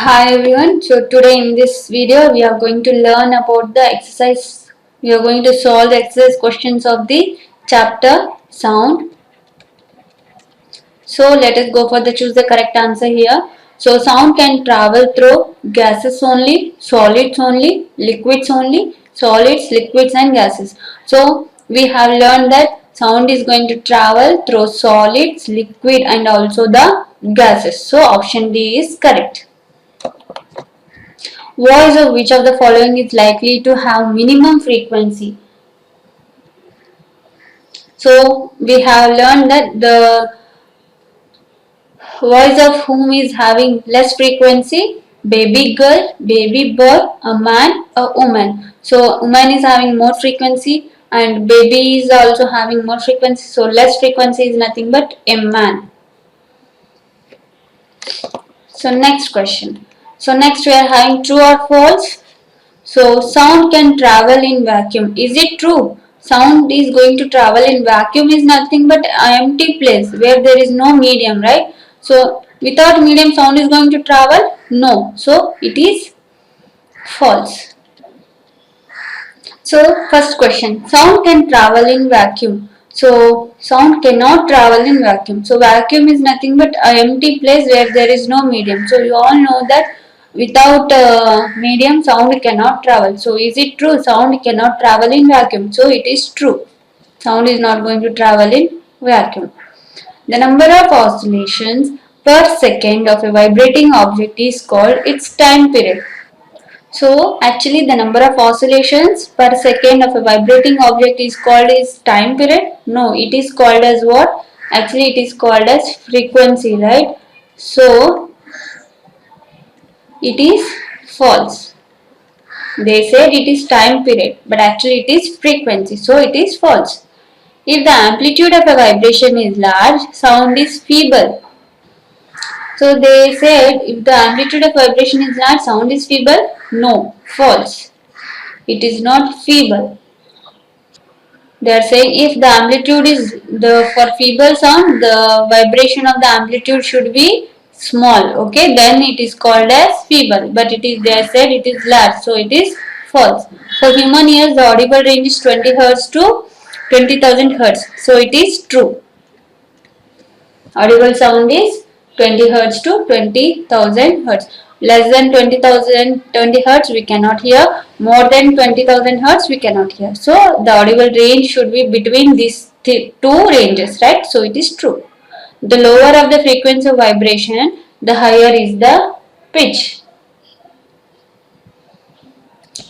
Hi everyone. So today in this video we are going to learn about the exercise. We are going to solve the exercise questions of the chapter sound. So let us go for the choose the correct answer here. So sound can travel through gases only, solids only, liquids only, solids, liquids and gases. So we have learned that sound is going to travel through solids, liquid and also the gases. So option D is correct. Voice of which of the following is likely to have minimum frequency? So we have learned that the voice of whom is having less frequency? Baby girl, baby boy, a man, a woman. So woman is having more frequency and baby is also having more frequency. So less frequency is nothing but a man. So next question. So next we are having true or false. So sound can travel in vacuum. Is it true? Sound is going to travel in vacuum is nothing but an empty place where there is no medium, right? So without medium sound is going to travel? No. So it is false. So first question. Sound can travel in vacuum. So sound cannot travel in vacuum. So vacuum is nothing but an empty place where there is no medium. So you all know that without medium sound cannot travel. So is it true? Sound cannot travel in vacuum. So it is true. Sound is not going to travel in vacuum. The number of oscillations per second of a vibrating object is called its time period. So actually the number of oscillations per second of a vibrating object is called is time period. No, it is called as what? Actually it is called as frequency, right? So it is false. They said it is time period, but actually it is frequency. So it is false. If the amplitude of a vibration is large, sound is feeble. So they said if the amplitude of vibration is large, sound is feeble. No, false. It is not feeble. They are saying if the amplitude is the for feeble sound, the vibration of the amplitude should be small. Okay, then it is called as feeble. But it is they said it is large, so it is false. For human ears, the audible range is 20 Hz to 20,000 Hz. So it is true. Audible sound is 20 Hz to 20,000 Hz. Less than 20,000 20 Hz we cannot hear. More than 20,000 Hz we cannot hear. So the audible range should be between these two ranges, right? So it is true. The lower of the frequency of vibration, the higher is the pitch.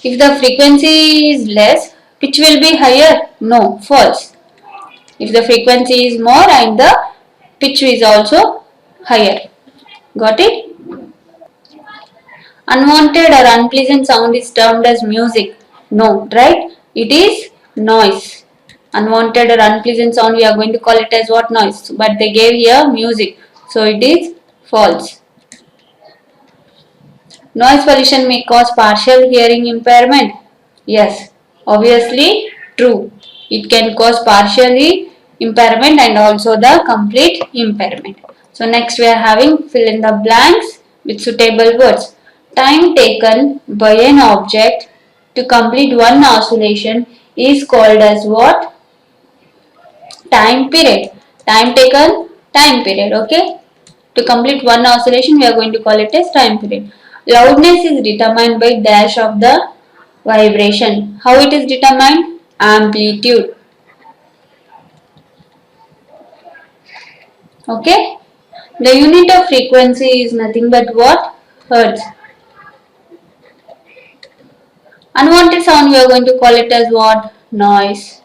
If the frequency is less, pitch will be higher. No, false. If the frequency is more and the pitch is also higher. Got it? Unwanted or unpleasant sound is termed as music. No, right? It is noise. Unwanted or unpleasant sound we are going to call it as what? Noise. But they gave here music. So it is false. Noise pollution may cause partial hearing impairment. Yes, obviously true. It can cause partially impairment and also the complete impairment. So next we are having fill in the blanks with suitable words. Time taken by an object to complete one oscillation is called as what? Time period. Time taken, time period. Okay. To complete one oscillation we are going to call it as time period. Loudness is determined by dash of the vibration. How it is determined? Amplitude. Okay. The unit of frequency is nothing but what? Hertz. Unwanted sound we are going to call it as what? Noise.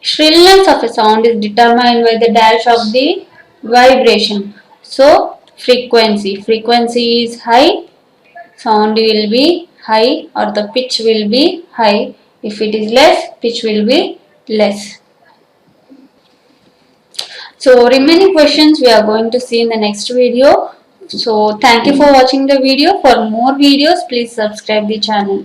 Shrillness of a sound is determined by the dash of the vibration. So frequency. Frequency is high. Sound will be high or the pitch will be high. If it is less, pitch will be less. So remaining questions we are going to see in the next video. So thank you for watching the video. For more videos, please subscribe the channel.